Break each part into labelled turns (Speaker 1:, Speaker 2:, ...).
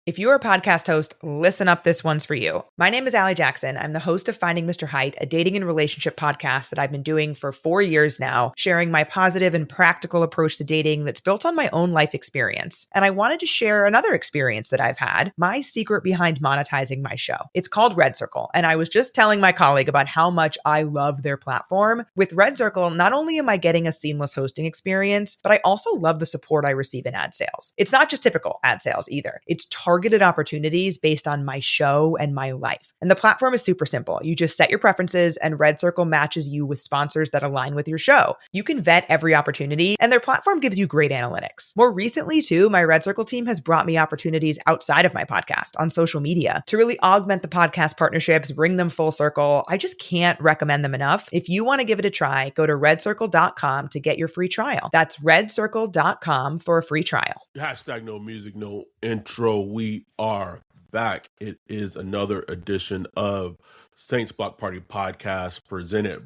Speaker 1: If you're a podcast host, listen up, this one's for you. My name is Allie Jackson. I'm the host of Finding Mr. Height, a dating and relationship podcast that I've been doing for 4 years now, sharing my positive and practical approach to dating that's built on my own life experience. And I wanted to share another experience that I've had, my secret behind monetizing my show. It's called Red Circle, and I was just telling my colleague about how much I love their platform. With Red Circle, not only am I getting a seamless hosting experience, but I also love the support I receive in ad sales. It's not just typical ad sales either. It's targeted opportunities based on my show and my life. And the platform is super simple. You just set your preferences and Red Circle matches you with sponsors that align with your show. You can vet every opportunity and their platform gives you great analytics. More recently too, my Red Circle team has brought me opportunities outside of my podcast on social media to really augment the podcast partnerships, bring them full circle. I just can't recommend them enough. If you want to give it a try, go to redcircle.com to get your free trial. That's redcircle.com for a free trial.
Speaker 2: Hashtag no music, no intro. We are back. It is another edition of Saints Block Party Podcast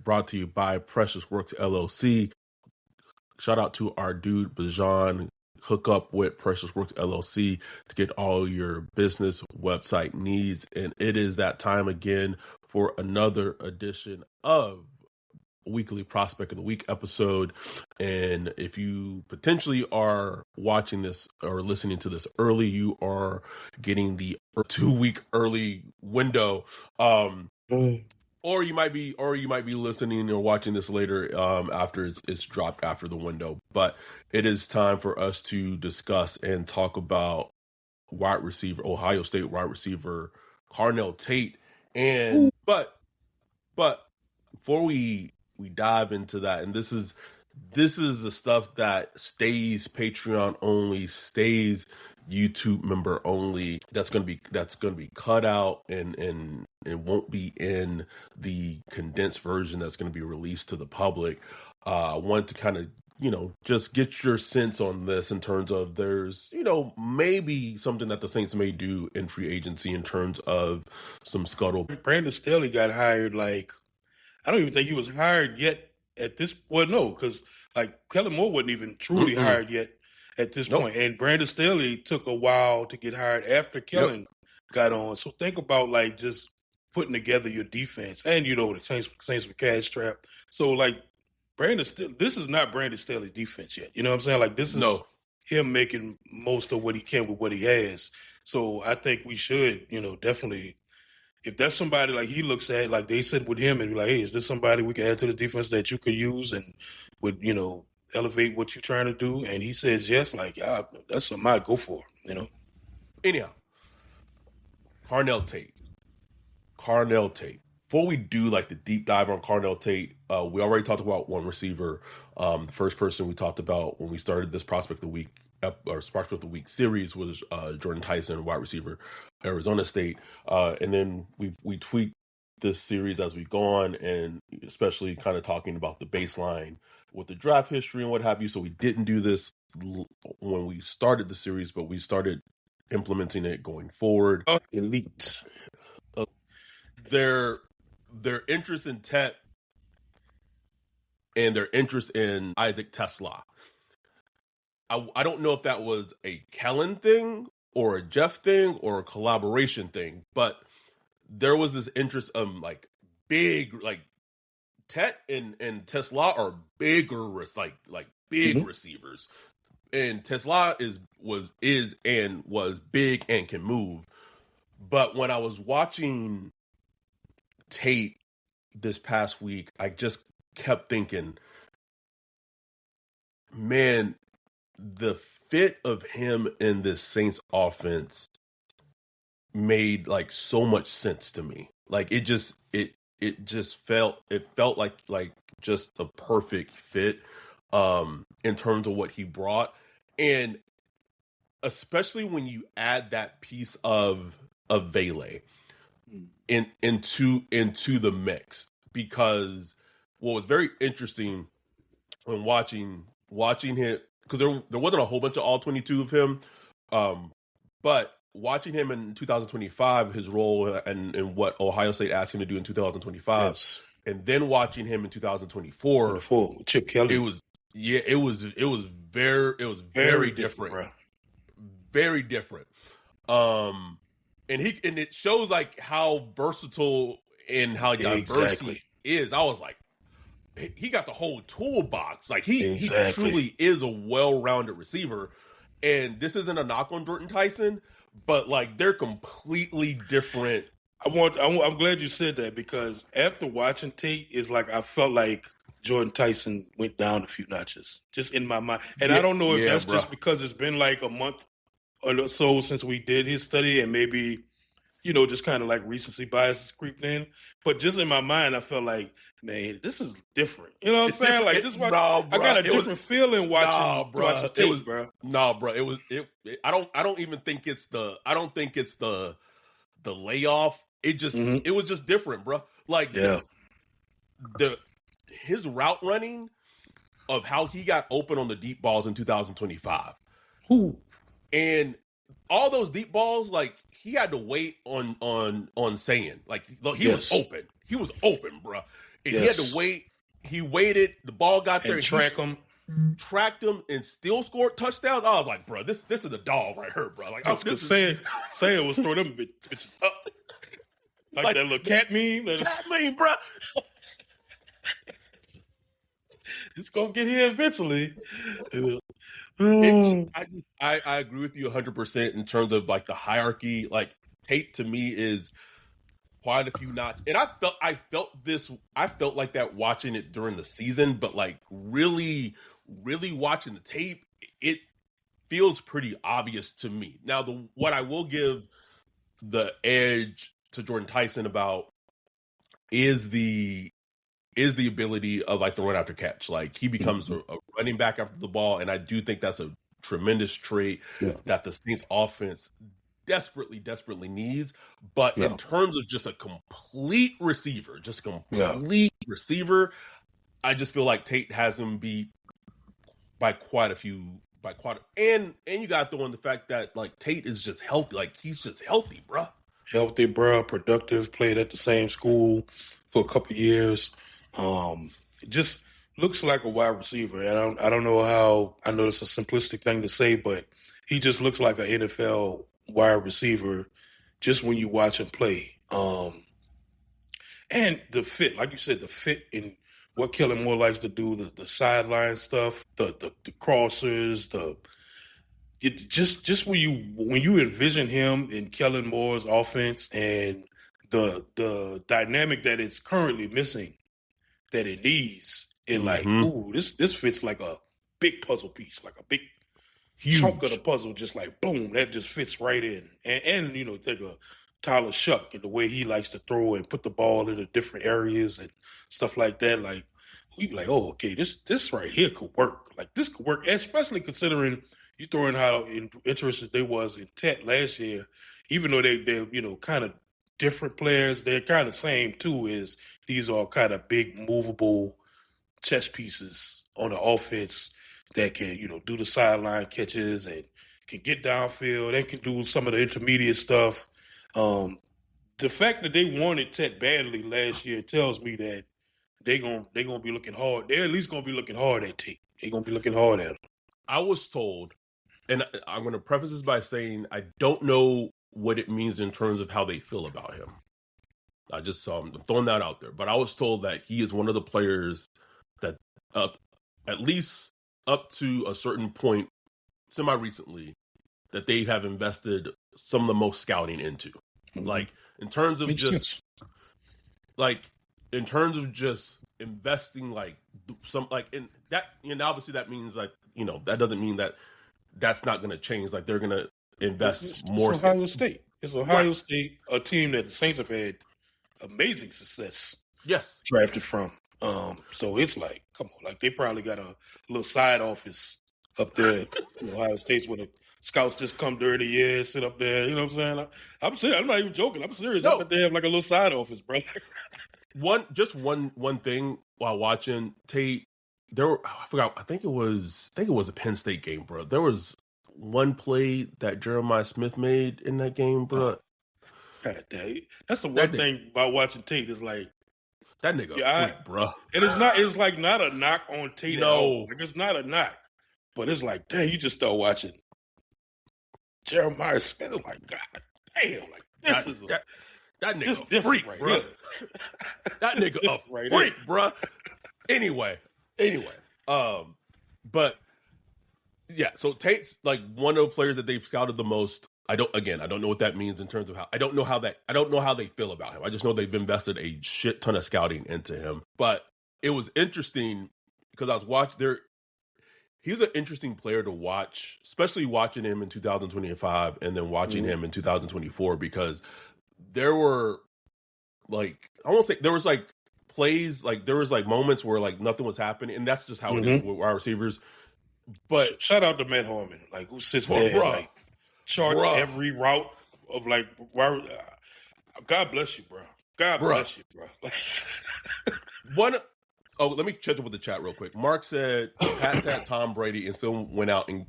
Speaker 2: brought to you by Precious Works LLC. Shout out to our dude Bajan. Hook up with Precious Works LLC to get all your business website needs. And it is that time again for another edition of Weekly Prospect of the Week episode. And if you potentially are watching this or listening to this early, you are getting the 2-week early window. Or you might be listening or watching this later after it's dropped after the window. But it is time for us to discuss and talk about Ohio State wide receiver Carnell Tate. And but before we dive into that, and this is the stuff that stays Patreon only, stays YouTube member only. That's gonna be cut out and it won't be in the condensed version that's gonna be released to the public. I want to kind of just get your sense on this in terms of there's maybe something that the Saints may do in free agency in terms of some scuttle.
Speaker 3: Brandon Staley got hired I don't even think he was hired yet at this point. Well, no, because Kellen Moore wasn't even truly hired yet at this point. And Brandon Staley took a while to get hired after Kellen got on. So think about just putting together your defense and the Saints with cash trap. So Brandon Staley, this is not Brandon Staley's defense yet. You know what I'm saying? This is him making most of what he can with what he has. So I think we should, definitely. If that's somebody he looks at, they said with him, and be like, hey, is this somebody we can add to the defense that you could use and would, elevate what you're trying to do? And he says yes, that's something I'd go for,
Speaker 2: Anyhow, Carnell Tate. Before we do the deep dive on Carnell Tate, we already talked about one receiver. The first person we talked about when we started this Prospect of the Week series was Jordan Tyson, wide receiver, Arizona State. And then we tweaked this series as we've gone, and especially kind of talking about the baseline with the draft history and what have you. So we didn't do this when we started the series, but we started implementing it going forward.
Speaker 3: Elite.
Speaker 2: Their interest in Tet and their interest in Isaac Tesla. I don't know if that was a Kellen thing or a Jeff thing or a collaboration thing, but there was this interest of big, Tet and Tesla are bigger, big receivers, and Tesla was big and can move. But when I was watching Tate this past week, I just kept thinking, man, the fit of him in this Saints offense made so much sense to me. It felt like just a perfect fit in terms of what he brought, and especially when you add that piece of Vele into the mix, because what was very interesting when watching him, because there wasn't a whole bunch of all 22 of him, but watching him in 2025, his role and what Ohio State asked him to do in 2025, and then watching him in 2024,
Speaker 3: Chip Kelly,
Speaker 2: it was very different, very different. And it shows like how versatile and how diverse he is. I was like, he got the whole toolbox. Like he truly is a well-rounded receiver. And this isn't a knock on Jordan Tyson, but like they're completely different.
Speaker 3: I'm glad you said that, because after watching Tate, it's like I felt like Jordan Tyson went down a few notches just in my mind. And I don't know if that's just because it's been like a month or so since we did his study, and maybe, you know, just kind of like recency bias creeped in. But just in my mind, I felt like, man, this is different. You know what I'm saying? Like this, I got a different feeling watching Tate, bro.
Speaker 2: Nah, bro. I don't even think it's the. I don't think it's the layoff. It just it was just different, bro. Like his route running of how he got open on the deep balls in 2025. And all those deep balls, like he had to wait on saying, like he was open. He was open, bro. And he had to wait. He waited. The ball got there.
Speaker 3: And
Speaker 2: tracked him, and still scored touchdowns. I was like, bro, this is a dog right here, bro. Like,
Speaker 3: saying was throw them bitches up. Like that little cat meme.
Speaker 2: Cat meme, bro.
Speaker 3: It's gonna get here eventually.
Speaker 2: I agree with you 100% in terms of like the hierarchy. Like Tate to me is quite a few notches, and I felt like that watching it during the season, but like really watching the tape, it feels pretty obvious to me. Now, what I will give the edge to Jordan Tyson about is the ability of like the run after catch. Like he becomes a running back after the ball, and I do think that's a tremendous trait that the Saints offense desperately needs. But in terms of just a complete receiver, I just feel like Tate has him beat by quite a few. And you got to throw in the fact that like Tate is just healthy. Like he's just healthy, bro.
Speaker 3: Healthy, bro. Productive. Played at the same school for a couple years. Just looks like a wide receiver. And I don't know how. I know it's a simplistic thing to say, but he just looks like an NFL wide receiver just when you watch him play. And the fit, like you said, the fit in what Kellen Moore likes to do, the sideline stuff, the crossers, just when you envision him in Kellen Moore's offense and the dynamic that it's currently missing, that it needs, and like, ooh, this fits like a big puzzle piece, like a big chunk of the puzzle, just like boom, that just fits right in. And you know, take a Tyler Shuck and the way he likes to throw and put the ball into different areas and stuff like that. Like we be like, oh, okay, this right here could work. Like this could work, especially considering you throwing how interested they was in Tet last year. Even though they're you know kind of different players, they're kind of same too. Is these are kind of big movable chess pieces on the offense that can, you know, do the sideline catches and can get downfield and can do some of the intermediate stuff. The fact that they wanted Tet badly last year tells me that they're gonna be looking hard. They're at least gonna be looking hard at Tate. They're gonna be looking hard at him.
Speaker 2: I was told, and I'm going to preface this by saying I don't know what it means in terms of how they feel about him. I just I'm throwing that out there, but I was told that he is one of the players that at least up to a certain point, semi-recently, that they have invested some of the most scouting into. Like in terms of in terms of just investing like some like in that, you know, obviously that means like, you know, that doesn't mean that that's not going to change. Like they're going to invest more.
Speaker 3: It's Ohio State. It's Ohio State, a team that the Saints have had amazing success.
Speaker 2: Yes,
Speaker 3: drafted from. So it's like, come on, like they probably got a little side office up there in Ohio State where the scouts just come during the year, sit up there. You know what I'm saying? I'm serious. I'm not even joking. I'm serious.
Speaker 2: No.
Speaker 3: I bet they have like a little side office, bro.
Speaker 2: One thing while watching Tate, I forgot. I think it was a Penn State game, bro. There was one play that Jeremiah Smith made in that game, bro.
Speaker 3: God damn. That's the one thing about watching Tate is like,
Speaker 2: that nigga freak, bro.
Speaker 3: And it's like not a knock on Tate at all. Like it's not a knock. But it's like, damn, you just start watching Jeremiah Smith. I'm like, God damn, like
Speaker 2: that nigga
Speaker 3: this
Speaker 2: a freak,
Speaker 3: right
Speaker 2: bro.
Speaker 3: here.
Speaker 2: That nigga a
Speaker 3: right
Speaker 2: freak,
Speaker 3: here.
Speaker 2: bro. Anyway, but yeah, so Tate's like one of the players that they've scouted the most. I don't know what that means in terms of how I don't know how they feel about him. I just know they've invested a shit ton of scouting into him. But it was interesting because I was watching there. He's an interesting player to watch, especially watching him in 2025 and then watching him in 2024, because there were like, I won't say there was like plays, like there was like moments where like nothing was happening, and that's just how it is with wide receivers. But
Speaker 3: shout out to Matt Harmon, like who sits there and like charts every route of like. God bless you, bro. God bless you, bro.
Speaker 2: Let me check it with the chat real quick. Mark said Pat had Tom Brady and still went out and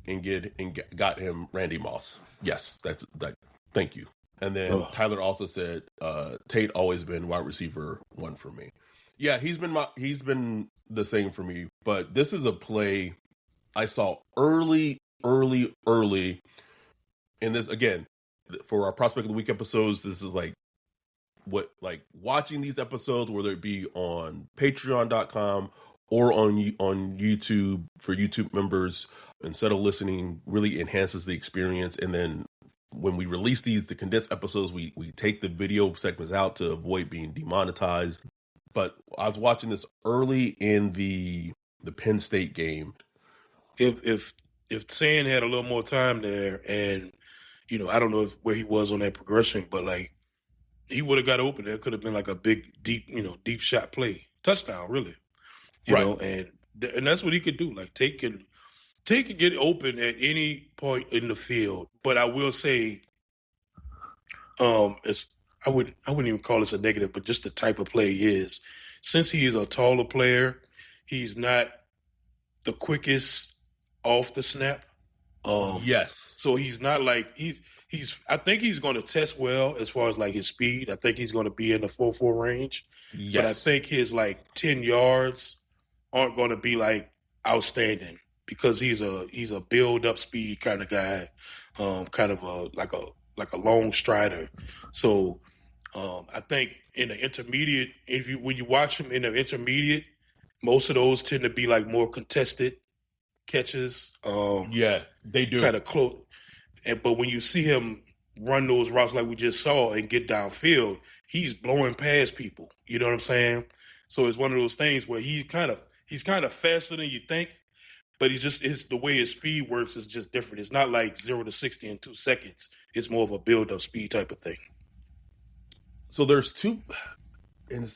Speaker 2: got him Randy Moss. Yes, that's that. Thank you. And then Tyler also said Tate always been wide receiver one for me. Yeah, he's been the same for me. But this is a play I saw early. And this again for our Prospect of the Week episodes. This is like watching these episodes, whether it be on patreon.com or on YouTube for YouTube members, instead of listening, really enhances the experience. And then when we release the condensed episodes, we take the video segments out to avoid being demonetized. But I was watching this early in the Penn State game.
Speaker 3: If Sand had a little more time there, and I don't know where he was on that progression, but like he would have got open. There could have been like a big, deep shot play, touchdown, really. You know, and that's what he could do. Like Tate can get open at any point in the field. But I will say, I wouldn't even call this a negative, but just the type of play he is. Since he is a taller player, he's not the quickest off the snap.
Speaker 2: Yes.
Speaker 3: So he's not like I think he's going to test well as far as like his speed. I think he's going to be in the 4.4 range. Yes. But I think his like 10 yards aren't going to be like outstanding because he's a build up speed kind of guy, kind of a long strider. So I think in the intermediate, when you watch him in the intermediate, most of those tend to be like more contested catches.
Speaker 2: Yeah, they do.
Speaker 3: Kind of close. But when you see him run those routes like we just saw and get downfield, he's blowing past people. You know what I'm saying? So it's one of those things where he's kind of faster than you think, but the way his speed works is just different. It's not like 0 to 60 in 2 seconds. It's more of a build-up speed type of thing.
Speaker 2: So there's two, and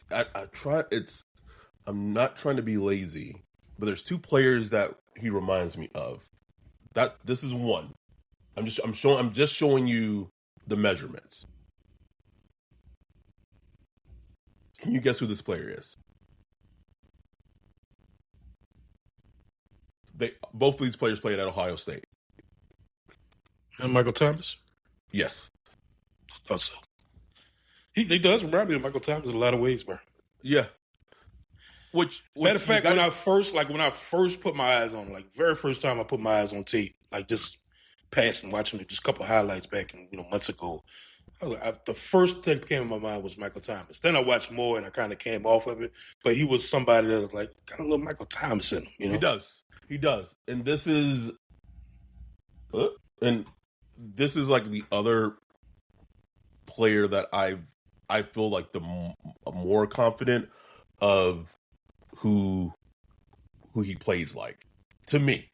Speaker 2: I'm not trying to be lazy, but there's two players that he reminds me of. This is one. I'm just showing you the measurements. Can you guess who this player is? Both of these players played at Ohio State.
Speaker 3: And Michael Thomas?
Speaker 2: Yes.
Speaker 3: I thought so. He does remind me of Michael Thomas in a lot of ways, bro.
Speaker 2: Yeah.
Speaker 3: Matter of fact, when I first put my eyes on him, like very first time I put my eyes on Tate, like just passing, watching it, just a couple of highlights back months ago. The first thing that came in my mind was Michael Thomas. Then I watched more and I kind of came off of it. But he was somebody that was like, got a little Michael Thomas in him.
Speaker 2: He does. And this is like the other player that I feel like the more confident of who he plays like. To me.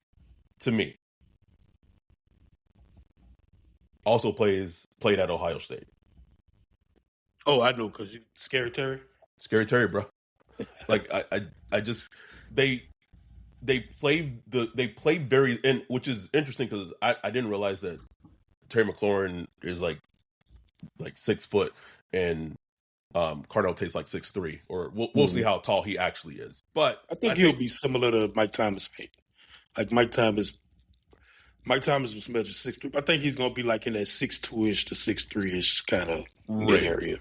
Speaker 2: Also played at Ohio State.
Speaker 3: Oh, I know, because Scary Terry?
Speaker 2: Scary Terry, bro. Like I just they play very, and which is interesting because I didn't realize that Terry McLaurin is like 6 foot and Carnell Tate's like 6'3", or we'll see how tall he actually is. But
Speaker 3: I think he'll be similar to Mike Thomas' height. Like Mike Thomas was measured 6'3". I think he's going to be like in that 6'2" to 6'3" kind of area.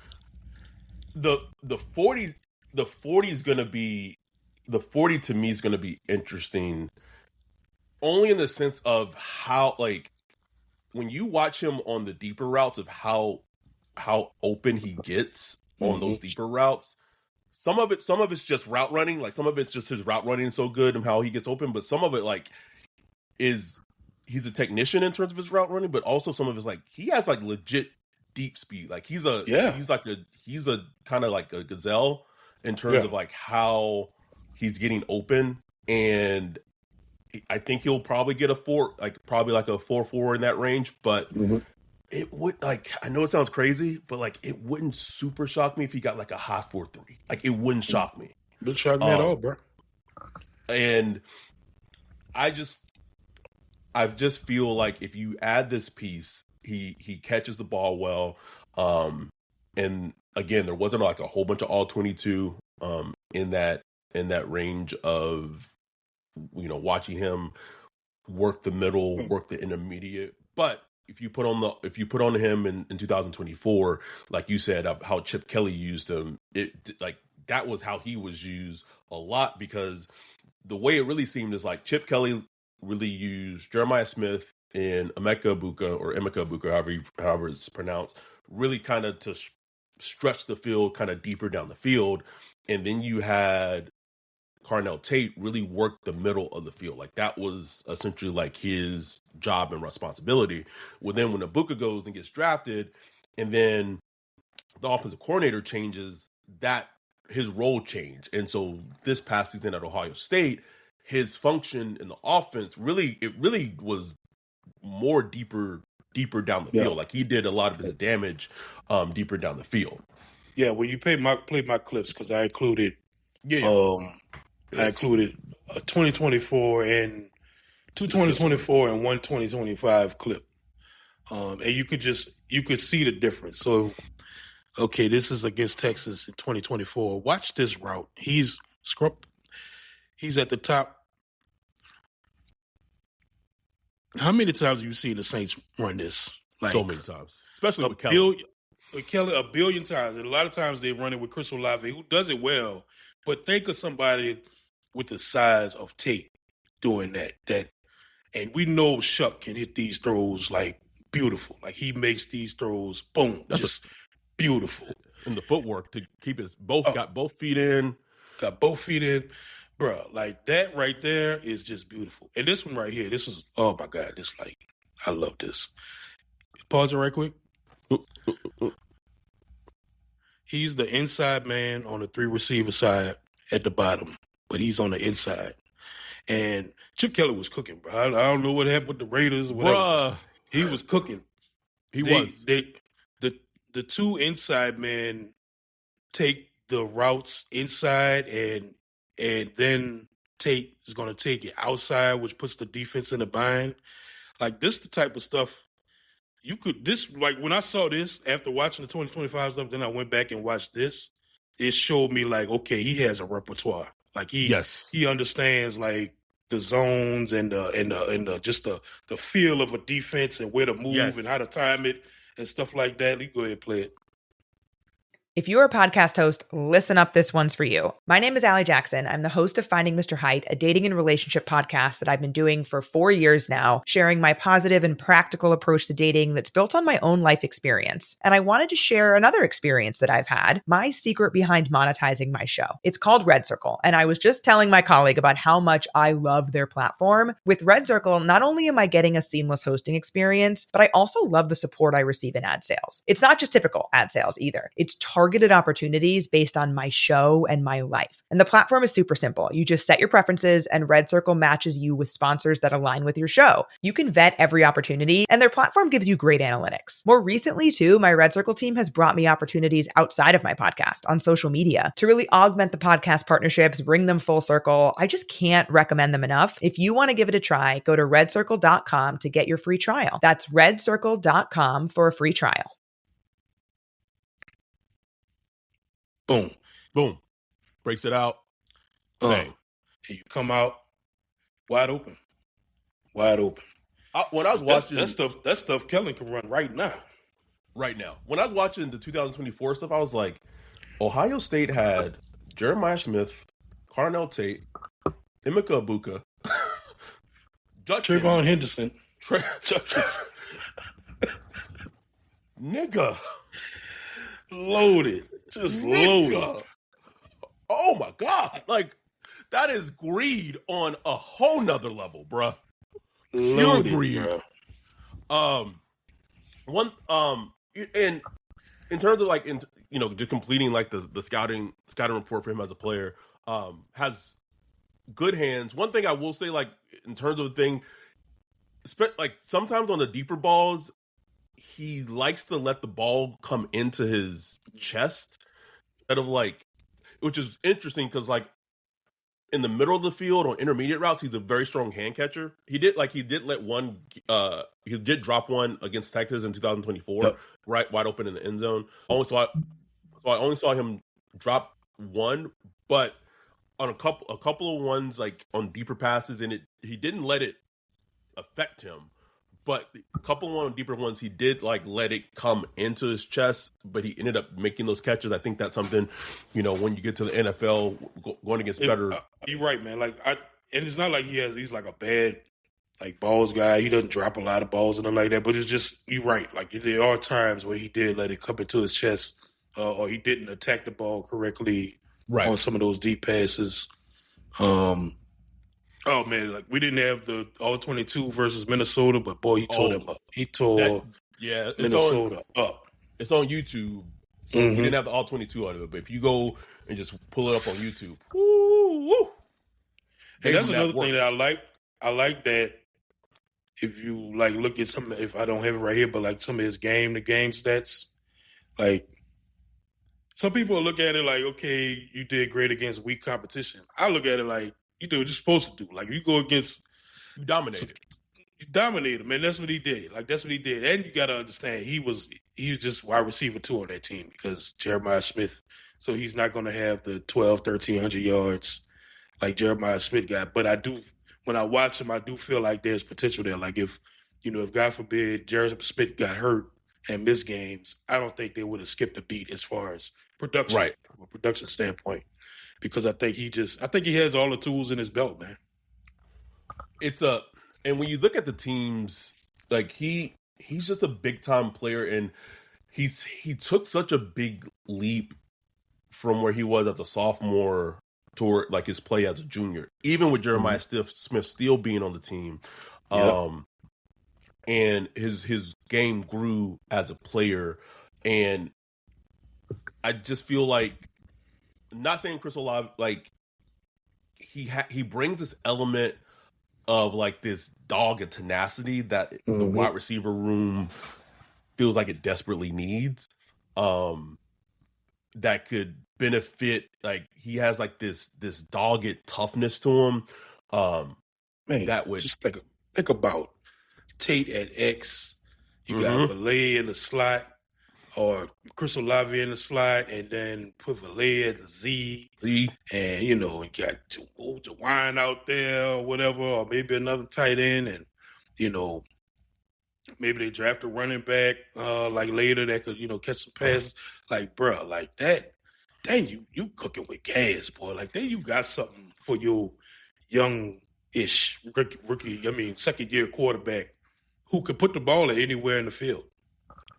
Speaker 2: The 40 is going to be, the 40 to me is going to be interesting, only in the sense of how when you watch him on the deeper routes of how open he gets on those deeper routes, some of it's just route running, like some of it's just his route running so good and how he gets open, but some of it like is he's a technician in terms of his route running, but also some of his like he has like legit deep speed. Like he's a kind of like a gazelle in terms of like how he's getting open, and I think he'll probably get a 4.4 in that range, but it would like, I know it sounds crazy, but like it wouldn't super shock me if he got like a high 4.3. Like it wouldn't shock me.
Speaker 3: Wouldn't shock me at all, bro. And I just feel like if you add this piece, he catches the ball well. And again, there wasn't like a whole bunch of all 22 in that range of, you know, watching him work the middle, work the intermediate. But if you put on him in 2024, like you said, how Chip Kelly used him, it like that was how he was used a lot, because the way it really seemed is like Chip Kelly really used Jeremiah Smith and Emeka Egbuka, however it's pronounced, really kind of to stretch the field kind of deeper down the field. And then you had Carnell Tate really work the middle of the field. Like that was essentially like his job and responsibility. Well, then when Egbuka goes and gets drafted and then the offensive coordinator changes, that his role changed. And so this past season at Ohio State, his function in the offense really was more deeper down the field. Like he did a lot of his damage deeper down the field. Yeah, when you play my clips, because I included I included a 2024 and two 2024 and one 2025 clip. And you could see the difference. So, okay, this is against Texas in 2024. Watch this route. He's at the top. How many times have you seen the Saints run this? Like
Speaker 2: so many times, especially with Kelly.
Speaker 3: With Kelly, a billion times. And a lot of times they run it with Chris Olave, who does it well. But think of somebody with the size of Tate doing that. And we know Shuck can hit these throws like beautiful. Like he makes these throws, boom, just beautiful.
Speaker 2: And the footwork to keep his got both feet in.
Speaker 3: Got both feet in. Bro, like that right there is just beautiful. And this one right here, this was, oh my God, this like, I love this. Pause it right quick. He's the inside man on the 3 receiver side at the bottom, but he's on the inside. And Chip Kelly was cooking, bro. I don't know what happened with the Raiders or whatever.
Speaker 2: Bruh.
Speaker 3: He was cooking. The 2 inside men take the routes inside, and then Tate is going to take it outside, which puts the defense in a bind. Like this, the type of stuff like when I saw this after watching the 2025 stuff, then I went back and watched this. It showed me like, okay, he has a repertoire. Like he understands like the zones and just the feel of a defense and where to move and how to time it and stuff like that. You go ahead and play it.
Speaker 1: If you're a podcast host, listen up, this one's for you. My name is Allie Jackson. I'm the host of Finding Mr. Height, a dating and relationship podcast that I've been doing for 4 years now, sharing my positive and practical approach to dating that's built on my own life experience. And I wanted to share another experience that I've had, my secret behind monetizing my show. It's called Red Circle, and I was just telling my colleague about how much I love their platform. With Red Circle, not only am I getting a seamless hosting experience, but I also love the support I receive in ad sales. It's not just typical ad sales either. It's targeted opportunities based on my show and my life. And the platform is super simple. You just set your preferences and Red Circle matches you with sponsors that align with your show. You can vet every opportunity and their platform gives you great analytics. More recently too, my Red Circle team has brought me opportunities outside of my podcast on social media to really augment the podcast partnerships, bring them full circle. I just can't recommend them enough. If you want to give it a try, go to redcircle.com to get your free trial. That's redcircle.com for a free trial.
Speaker 3: Boom.
Speaker 2: Breaks it out.
Speaker 3: And you come out wide open. When I was watching that stuff Kellen can run right now.
Speaker 2: When I was watching the 2024 stuff, I was like, Ohio State had Jeremiah Smith, Carnell Tate, Emeka Egbuka,
Speaker 3: Trayvon Henderson.
Speaker 2: Nigga.
Speaker 3: Loaded. Just loaded.
Speaker 2: Oh my God. Like, that is greed on a whole nother level, bruh. Pure
Speaker 3: Loaded,
Speaker 2: greed.
Speaker 3: Bruh.
Speaker 2: And in terms of like, just completing like the scouting report for him as a player, has good hands. One thing I will say, like, in terms of the thing, like sometimes on the deeper balls, he likes to let the ball come into his chest instead of like, which is interesting because like in the middle of the field on intermediate routes, he's a very strong hand catcher. He did drop one against Texas in 2024,
Speaker 3: Yep.
Speaker 2: right wide open in the end zone. I only saw him drop one, but on a couple of ones like on deeper passes, and he didn't let it affect him. But a couple of deeper ones, he did like let it come into his chest, but he ended up making those catches. I think that's something, when you get to the NFL, going against better.
Speaker 3: You're right, man. Like and it's not like he's like a bad like balls guy. He doesn't drop a lot of balls and nothing like that. But it's just you're right. Like there are times where he did let it come into his chest, or he didn't attack the ball correctly on some of those deep passes. Oh man, like we didn't have the All-22 versus Minnesota, but boy, he tore them up. He tore Minnesota up.
Speaker 2: It's on YouTube, so we didn't have the All-22 out of it. But if you go and just pull it up on YouTube, woo!
Speaker 3: And that's another thing that I like. I like that if you like look at some, if I don't have it right here, but like some of his the game stats, like some people look at it like, okay, you did great against weak competition. I look at it like, you do what you're supposed to do. Like you go against,
Speaker 2: you dominated.
Speaker 3: You dominated, man. That's what he did. Like that's what he did. And you got to understand, he was just wide receiver 2 on that team because Jeremiah Smith. So he's not going to have the 1,300 yards like Jeremiah Smith got. But when I watch him, I do feel like there's potential there. Like if God forbid Jeremiah Smith got hurt and missed games, I don't think they would have skipped a beat as far as production, from a production standpoint. Because I think he has all the tools in his belt, man.
Speaker 2: And when you look at the teams, like he's just a big time player, and he took such a big leap from where he was as a sophomore toward like his play as a junior, even with Jeremiah Smith still being on the team. And his game grew as a player, and I just feel like, not saying Chris Olave, like he brings this element of like this dog and tenacity that the wide receiver room feels like it desperately needs. That could benefit, like he has like this dogged toughness to him.
Speaker 3: Man, that would just think about Tate at X. You got Valet in the slot, or Chris Olave in the slot, and then put Valet at the Z. And, you got Jawine out there or whatever, or maybe another tight end. And, maybe they draft a running back like later that could, catch some passes. Like, bro, like that, dang, you cooking with gas, boy. Like, then you got something for your young-ish rookie, second-year quarterback who could put the ball anywhere in the field.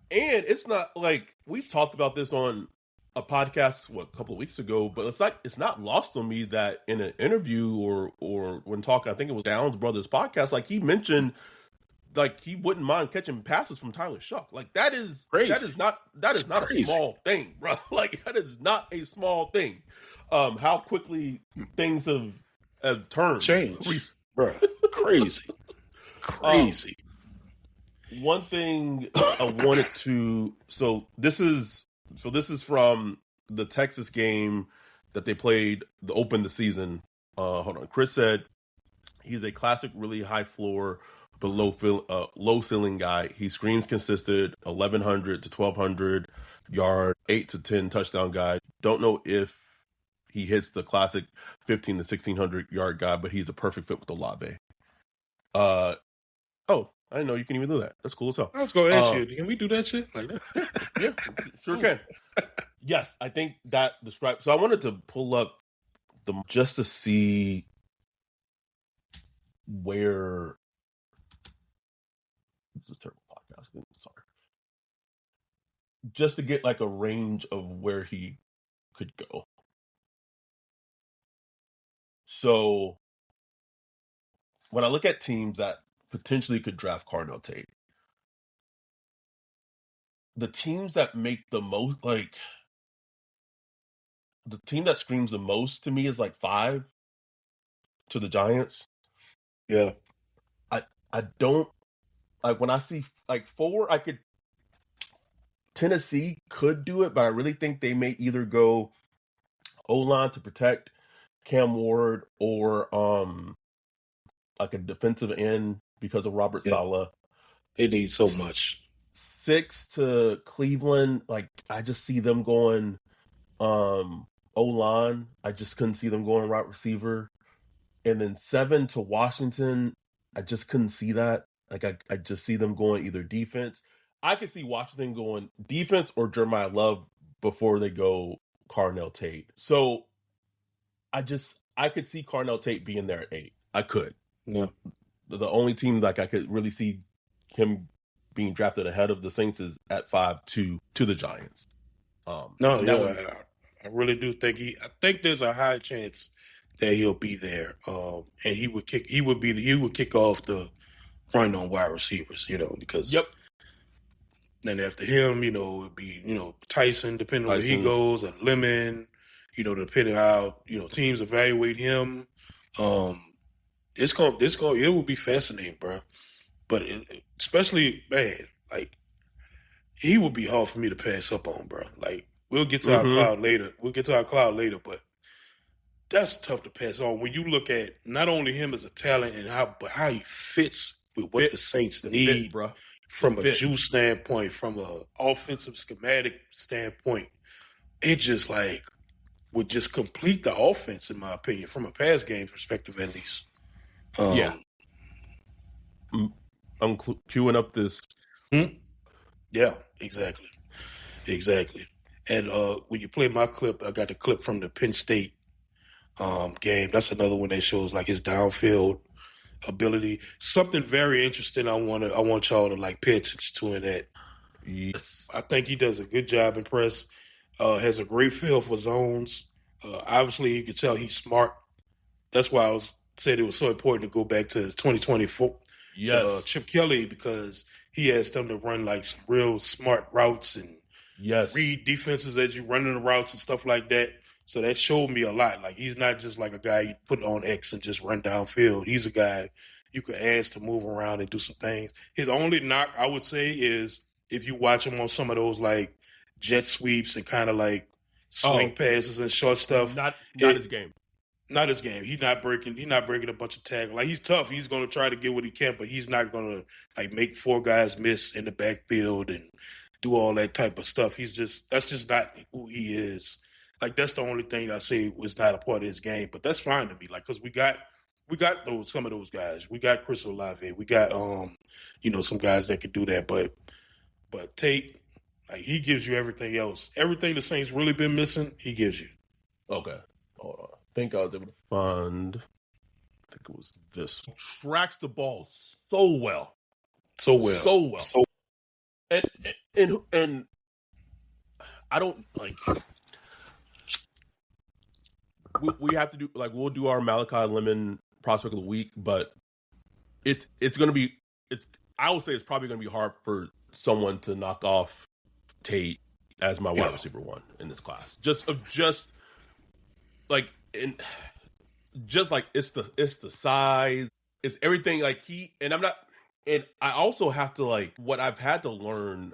Speaker 2: And it's not like we've talked about this on a podcast a couple of weeks ago, but it's not lost on me that in an interview or when talking, I think it was Downs Brothers podcast, like he mentioned like he wouldn't mind catching passes from Tyler Shuck. Like that is crazy. That is not a small thing, bro. Like that is not a small thing. How quickly things have turned,
Speaker 3: changed, bro. Crazy.
Speaker 2: One thing I wanted to this is from the Texas game that they played to open the season. Hold on. Chris said he's a classic, really high floor but low ceiling guy. He screams consistent, 1,100 to 1,200 yard, 8 to 10 touchdown guy. Don't know if he hits the classic 15 to 1,600 yard guy, but he's a perfect fit with Olave. I didn't know you can even do that. That's cool as hell.
Speaker 3: I was going to ask you, can we do that shit like that?
Speaker 2: Yeah, sure can. Yes, I think that describes. So I wanted to pull up just to see where. This is a terrible sorry. Just to get like a range of where he could go. So when I look at teams that potentially could draft Carnell Tate, the teams that make the most, like, the team that screams the most to me is like 5 to the Giants.
Speaker 3: Yeah.
Speaker 2: I don't, like, when I see like 4, I could, Tennessee could do it, but I really think they may either go O-line to protect Cam Ward or like a defensive end because of Robert Saleh.
Speaker 3: They need so much.
Speaker 2: 6 to Cleveland, like I just see them going O-line. I just couldn't see them going wide receiver. And then 7 to Washington, I just couldn't see that. Like I just see them going either defense. I could see Washington going defense or Jeremiah Love before they go Carnell Tate. So I could see Carnell Tate being there at 8. I could.
Speaker 3: Yeah.
Speaker 2: The only team like I could really see him being drafted ahead of the Saints is at 5 to the Giants.
Speaker 3: I really do think I think there's a high chance that he'll be there. And he would kick off the run on wide receivers, because then after him, it'd be, Tyson, depending on where he goes, and Lemon, depending how, teams evaluate him. It will be fascinating, bro. But especially, man, like, he would be hard for me to pass up on, bro. Like, we'll get to our cloud later. But that's tough to pass on when you look at not only him as a talent and how he fits with what the Saints need,
Speaker 2: bro.
Speaker 3: From a juice standpoint, from an offensive schematic standpoint. It just like would just complete the offense, in my opinion, from a pass game perspective, at least.
Speaker 2: I'm queuing up this.
Speaker 3: Yeah, exactly. And when you play my clip, I got the clip from the Penn State game. That's another one that shows like his downfield ability. Something very interesting. I want y'all to like pay attention to in that.
Speaker 2: Yes.
Speaker 3: I think he does a good job in press. Has a great feel for zones. Obviously, you can tell he's smart. That's why I said it was so important to go back to 2024.
Speaker 2: Yes.
Speaker 3: Chip Kelly, because he has them to run like some real smart routes and read defenses as you running the routes and stuff like that. So that showed me a lot. Like, he's not just like a guy you put on X and just run downfield. He's a guy you could ask to move around and do some things. His only knock, I would say, is if you watch him on some of those like jet sweeps and kind of like swing passes and short stuff.
Speaker 2: Not his game.
Speaker 3: Not his game. He's not breaking a bunch of tackles. Like, he's tough. He's going to try to get what he can, but he's not going to like make 4 guys miss in the backfield and do all that type of stuff. That's just not who he is. Like, that's the only thing I say was not a part of his game, but that's fine to me. Like, because we got some of those guys. We got Chris Olave. We got some guys that could do that. But Tate, like, he gives you everything else. Everything the Saints really been missing, he gives you.
Speaker 2: Okay, hold on. I think I was able to find. I think it was this. Tracks the ball so well. And I don't like. We have to do like we'll do our Malachi Lemon prospect of the week, but it's going to be I would say it's probably going to be hard for someone to knock off Tate as my wide receiver 1 in this class. Just like it's the size, it's everything. Like I also have to like what I've had to learn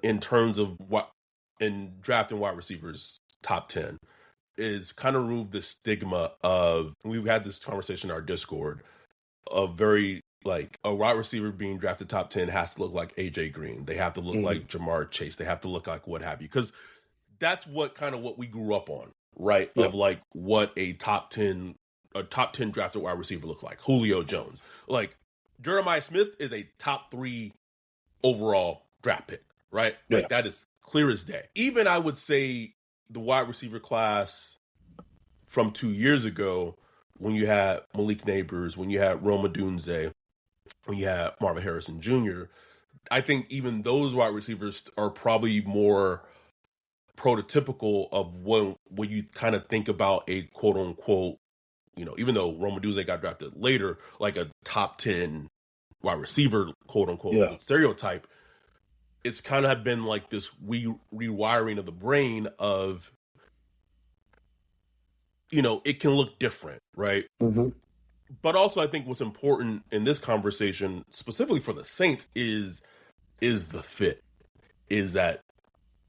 Speaker 2: in terms of what in drafting wide receivers top 10 is kind of remove the stigma of, we've had this conversation in our Discord, of very like a wide receiver being drafted top 10 has to look like AJ Green. They have to look like Jamar Chase. They have to look like what have you. Because that's what we grew up on, right? Yep. Of like what a top 10 drafted wide receiver looks like. Julio Jones. Like Jeremiah Smith is a top 3 overall draft pick, right? Yeah. Like that is clear as day. Even I would say the wide receiver class from 2 years ago, when you had Malik Neighbors, when you had Rome Odunze, when you had Marvin Harrison Jr., I think even those wide receivers are probably more prototypical of when you kind of think about a quote unquote, even though Romaduzzi got drafted later, like a top 10 wide receiver, quote unquote, stereotype. It's kind of been like this rewiring of the brain of, it can look different, right?
Speaker 4: Mm-hmm.
Speaker 2: But also, I think what's important in this conversation, specifically for the Saints, is the fit. Is that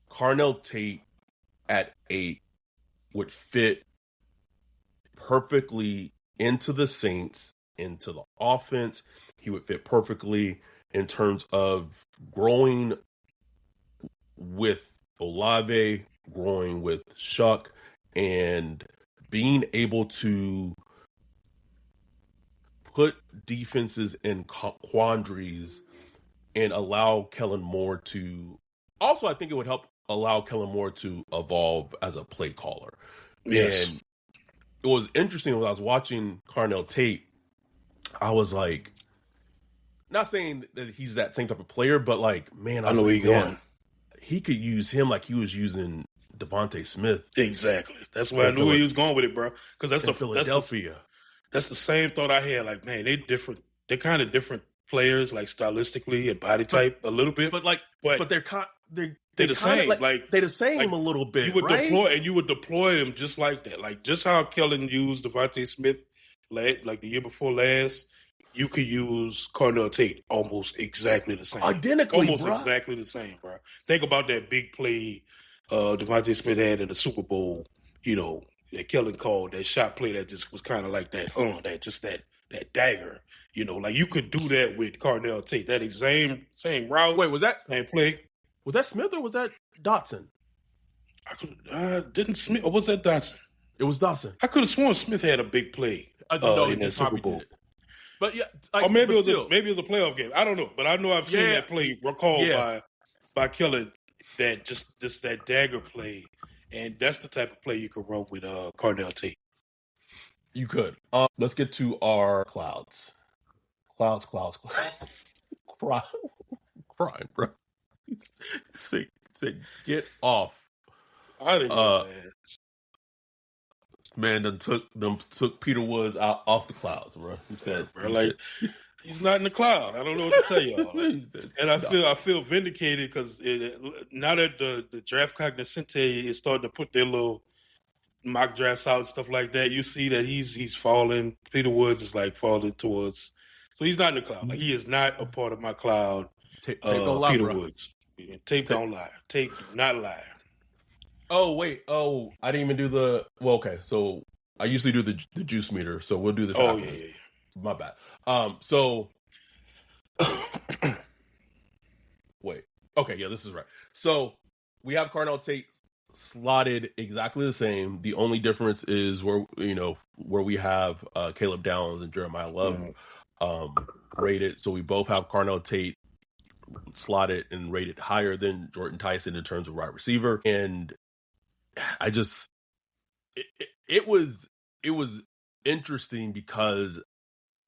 Speaker 2: Carnell Tate at 8 would fit perfectly into the Saints, into the offense. He would fit perfectly in terms of growing with Olave, growing with Shuck, and being able to put defenses in quandaries and allow Kellen Moore to... Also, I think it would help allow Kellen Moore to evolve as a play caller.
Speaker 3: Yes.
Speaker 2: And it was interesting when I was watching Carnell Tate, I was like, not saying that he's that same type of player, but like, man,
Speaker 3: I know where you're going.
Speaker 2: He could use him like he was using Devontae Smith.
Speaker 3: Exactly. That's where I knew where he was going with it, bro. Because that's
Speaker 2: Philadelphia.
Speaker 3: That's the same thought I had. Like, man, they're different. They're kind of different players, like stylistically and body type a little bit.
Speaker 2: But they're
Speaker 3: the same. Like
Speaker 2: they're the same a little bit.
Speaker 3: You would
Speaker 2: right?
Speaker 3: deploy them just like that. Like just how Kellen used Devontae Smith, like the year before last. You could use Carnell Tate almost exactly the same.
Speaker 2: Identically,
Speaker 3: almost exactly the same, bro. Think about that big play Devontae Smith had in the Super Bowl, that Kellen called, that shot play that just was kind of like that, that dagger, like you could do that with Carnell Tate, that same route.
Speaker 2: Wait, was that
Speaker 3: same play?
Speaker 2: Was that Smith or was that Dotson?
Speaker 3: Didn't Smith, or was that Dotson?
Speaker 2: It was Dotson.
Speaker 3: I could have sworn Smith had a big play in that Super Bowl.
Speaker 2: But yeah,
Speaker 3: or maybe it was a playoff game. I don't know, but I know I've seen that play recalled by Kellen. That just that dagger play, and that's the type of play you could run with Carnell Tate.
Speaker 2: You could. Let's get to our clouds. Clouds. Crying, bro. Say, get off.
Speaker 3: I didn't know that.
Speaker 2: Man, them took Peter Woods off the clouds, bro. He said,
Speaker 3: he's not in the cloud. I don't know what to tell y'all. And I feel vindicated because now that the draft cognoscente is starting to put their little mock drafts out and stuff like that, you see that he's falling. Peter Woods is like falling towards. So he's not in the cloud. Like he is not a part of my cloud.
Speaker 2: Tape don't lie,
Speaker 3: Peter
Speaker 2: bro.
Speaker 3: Woods. Tape don't lie. Tape do not lie.
Speaker 2: Oh, wait. Oh, I didn't even do the... Well, okay. So I usually do the juice meter. So we'll do this.
Speaker 3: Oh, yeah.
Speaker 2: My bad. So... Wait. Okay, yeah, this is right. So we have Carnell Tate slotted exactly the same. The only difference is where we have Caleb Downs and Jeremiah Love rated. So we both have Carnell Tate slotted and rated higher than Jordan Tyson in terms of wide receiver. And I just it was interesting because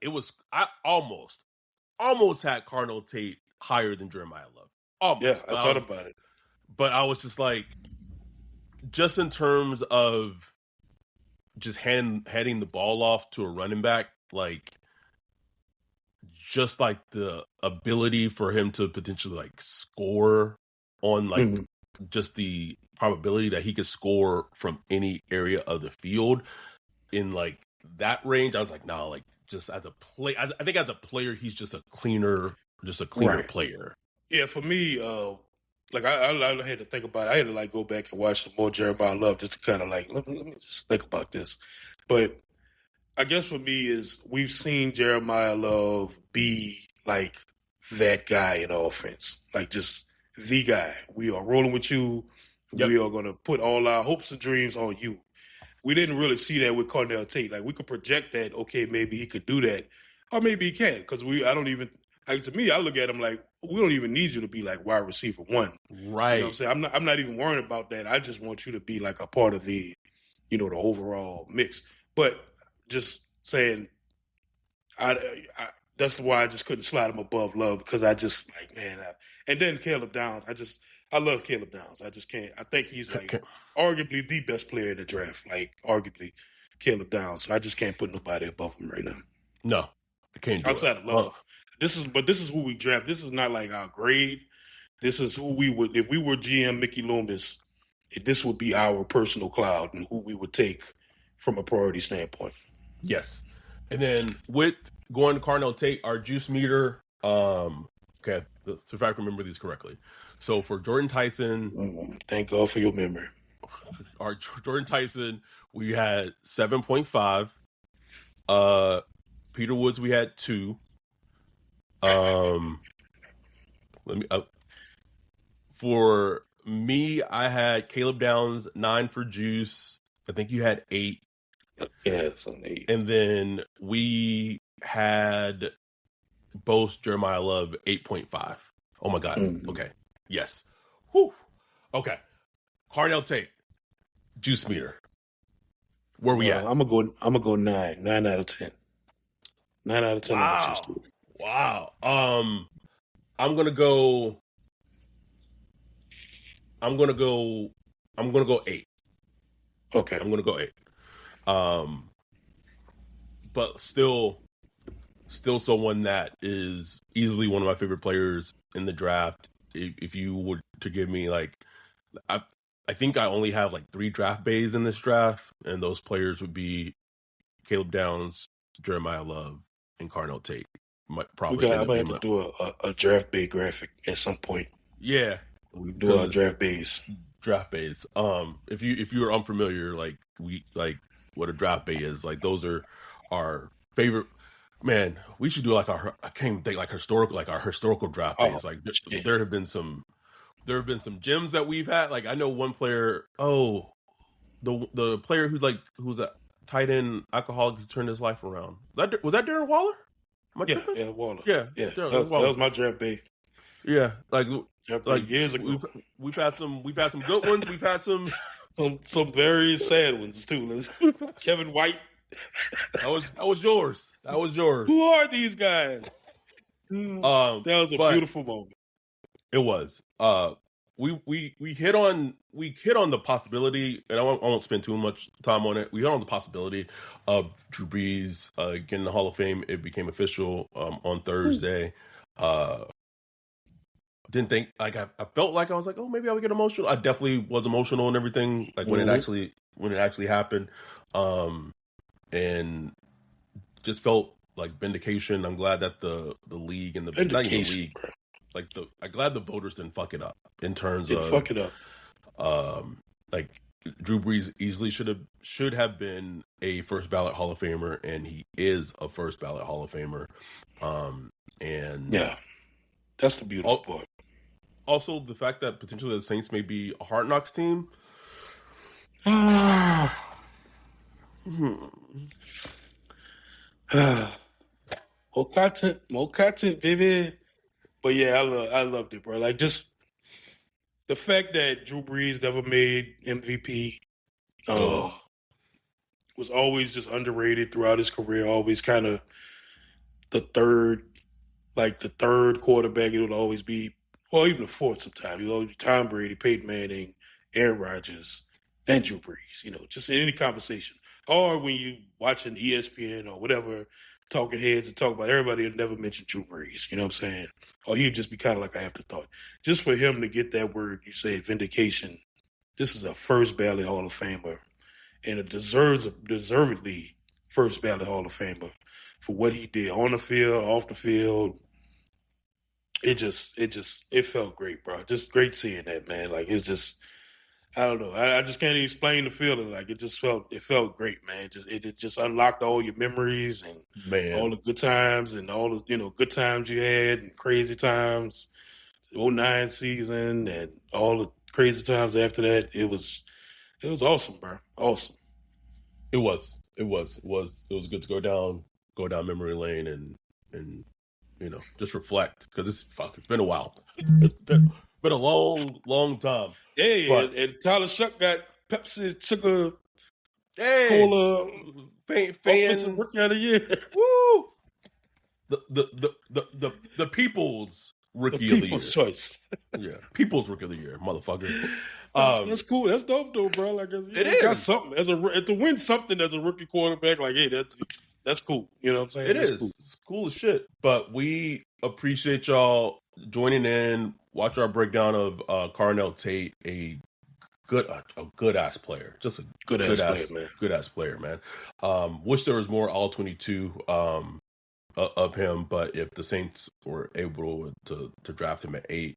Speaker 2: I almost had Carnell Tate higher than Jeremiah Love. Almost.
Speaker 3: Yeah, I thought about it.
Speaker 2: But I was just like, just in terms of just handing the ball off to a running back, like just like the ability for him to potentially like score on like just the probability that he could score from any area of the field in like that range. I was like, no, like just as a play, I think as a player, he's just a cleaner
Speaker 3: right.
Speaker 2: player.
Speaker 3: Yeah, for me, like I had to think about it. I had to like go back and watch some more Jeremiah Love just to kind of like let me just think about this. But I guess for me is we've seen Jeremiah Love be like that guy in offense, like just the guy. We are rolling with you. Yep. We are going to put all our hopes and dreams on you. We didn't really see that with Carnell Tate. Like we could project that, okay, maybe he could do that, or maybe he can't. Because I don't even like, to me, I look at him like we don't even need you to be like wide receiver one.
Speaker 2: Right.
Speaker 3: You know what I'm saying? I'm not even worried about that. I just want you to be like a part of the, the overall mix. But just saying, that's why I just couldn't slide him above Love, because I just like, man. And then Caleb Downs, I love Caleb Downs. I just can't. I think he's like arguably the best player in the draft. Like arguably Caleb Downs. So I just can't put nobody above him right now.
Speaker 2: No, I can't do
Speaker 3: outside
Speaker 2: it.
Speaker 3: of Love. This is who we draft. This is not like our grade. This is who we would, if we were GM Mickey Loomis, this would be our personal cloud and who we would take from a priority standpoint.
Speaker 2: Yes. And then with going to Carnell Tate, our juice meter, okay, so if I remember these correctly. So for Jordan Tyson.
Speaker 3: Thank God for your memory.
Speaker 2: Our Jordan Tyson, we had 7.5. Peter Woods, we had 2. For me, I had Caleb Downs 9 for juice. I think you had 8.
Speaker 3: Yeah, it's an 8.
Speaker 2: And then we had both Jeremiah Love 8.5. Oh my God. Okay. Yes. Whew. Okay. Carnell Tate, juice meter. Where we at?
Speaker 3: I'm gonna go 9. 9 out of 10. 9 out of 10.
Speaker 2: Wow. I'm gonna go 8.
Speaker 3: Okay.
Speaker 2: I'm gonna go 8. But still someone that is easily one of my favorite players in the draft. If you would to give me like, I think I only have like 3 draft bays in this draft, and those players would be Caleb Downs, Jeremiah Love, and Carnell Tate.
Speaker 3: I might have to do a draft bay graphic at some point.
Speaker 2: Yeah,
Speaker 3: we do our draft bays.
Speaker 2: Draft bays. If you are unfamiliar, like what a draft bay is, like those are our favorite. Man, we should do like our historical draft bays. Like there have been some gems that we've had. Like I know one player. Oh, the player who's a tight end alcoholic who turned his life around. Was that Darren Waller?
Speaker 3: Yeah, Waller.
Speaker 2: Yeah.
Speaker 3: That was my draft bay.
Speaker 2: Yeah, like
Speaker 3: years ago.
Speaker 2: We've had some good ones. We've had some
Speaker 3: very sad ones too. Kevin White.
Speaker 2: That was yours.
Speaker 3: Who are these guys? That was a beautiful moment.
Speaker 2: It was. We hit on the possibility, and I won't spend too much time on it. We hit on the possibility of Drew Brees getting the Hall of Fame. It became official on Thursday. Didn't think I felt like I was like, oh, maybe I would get emotional. I definitely was emotional and everything, like when it actually happened, and just felt like vindication. I'm glad that the league and I'm glad the voters didn't fuck it up in terms of
Speaker 3: fuck it up.
Speaker 2: Like Drew Brees easily should have been a first ballot Hall of Famer, and he is a first ballot Hall of Famer. And
Speaker 3: yeah, that's the beautiful part.
Speaker 2: Also, the fact that potentially the Saints may be a Hard Knocks team.
Speaker 3: More content, baby. But yeah, I loved it, bro. Like just the fact that Drew Brees never made MVP was always just underrated throughout his career. Always kind of the third quarterback. It would always be, or even the fourth sometimes. It would always be Tom Brady, Peyton Manning, Aaron Rodgers, and Drew Brees. You know, just in any conversation. Or when you watching ESPN or whatever, talking heads and talk about everybody would never mention Drew Brees. You know what I'm saying? Or he'd just be kind of like an afterthought. Just for him to get that word, you say vindication. This is a first ballot Hall of Famer, and a deservedly first ballot Hall of Famer for what he did on the field, off the field. It felt great, bro. Just great seeing that, man. Like it's just, I don't know. I just can't even explain the feeling. Like it felt great, man. It just unlocked all your memories and all the good times and all the good times you had and crazy times. The 2009 season and all the crazy times after that. It was awesome, bro. Awesome.
Speaker 2: It was good to go down memory lane and just reflect, because it's been a while. It's been a long time.
Speaker 3: Yeah, and Tyler Shuck got Pepsi sugar cola
Speaker 2: fan
Speaker 3: offensive rookie of the year.
Speaker 2: Woo! the people's rookie of the year.
Speaker 3: People's choice.
Speaker 2: Yeah, people's rookie of the year, motherfucker.
Speaker 3: That's cool. That's dope, though, bro. Like, it is. Got something to win something as a rookie quarterback. Like, hey, that's cool. You know what I'm saying?
Speaker 2: It is. Cool. It's cool as shit. But we appreciate y'all joining in. Watch our breakdown of Carnell Tate, a good ass player, just a good ass player, man. Wish there was more all 22 of him, but if the Saints were able to draft him at 8,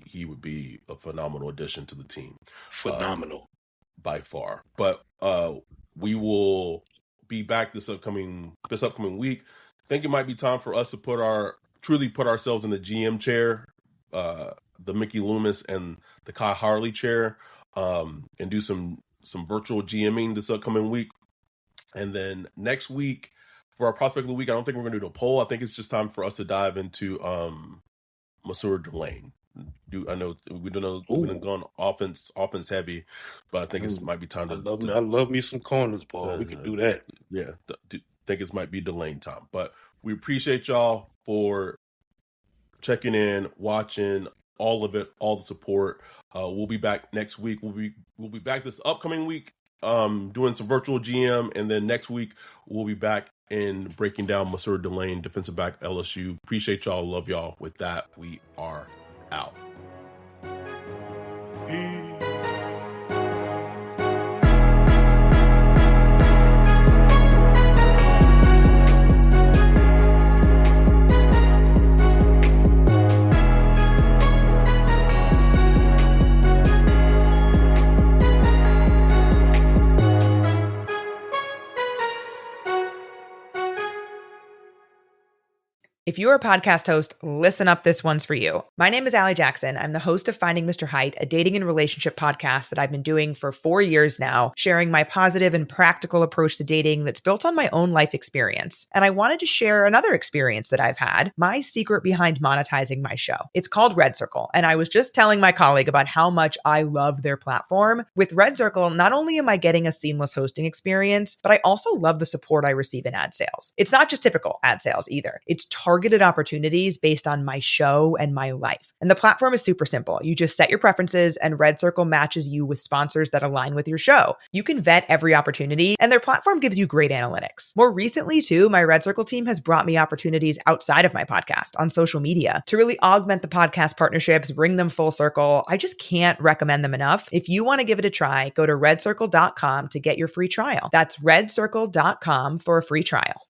Speaker 2: he would be a phenomenal addition to the team.
Speaker 3: Phenomenal,
Speaker 2: by far. But we will be back this upcoming week. I think it might be time for us to truly put ourselves in the GM chair, the Mickey Loomis and the Kai Harley chair, and do some virtual GMing this upcoming week. And then next week, for our prospect of the week, I don't think we're going to do a poll. I think it's just time for us to dive into Masur Delane. I know we don't know we've been going offense heavy, but I think it might be time to.
Speaker 3: I love me some corners, boy. We can do that.
Speaker 2: Yeah, think it might be Delane time. But we appreciate y'all for checking in, watching all of it, all the support. We'll be back next week. We'll be back this upcoming week, doing some virtual GM, and then next week we'll be back in breaking down Masur Delane, defensive back LSU. Appreciate y'all, love y'all. With that, we are out. Peace.
Speaker 1: If you're a podcast host, listen up, this one's for you. My name is Allie Jackson. I'm the host of Finding Mr. Height, a dating and relationship podcast that I've been doing for 4 years now, sharing my positive and practical approach to dating that's built on my own life experience. And I wanted to share another experience that I've had, my secret behind monetizing my show. It's called Red Circle, and I was just telling my colleague about how much I love their platform. With Red Circle, not only am I getting a seamless hosting experience, but I also love the support I receive in ad sales. It's not just typical ad sales either. It's targeted opportunities based on my show and my life. And the platform is super simple. You just set your preferences and Red Circle matches you with sponsors that align with your show. You can vet every opportunity and their platform gives you great analytics. More recently too, my Red Circle team has brought me opportunities outside of my podcast on social media to really augment the podcast partnerships, bring them full circle. I just can't recommend them enough. If you want to give it a try, go to redcircle.com to get your free trial. That's redcircle.com for a free trial.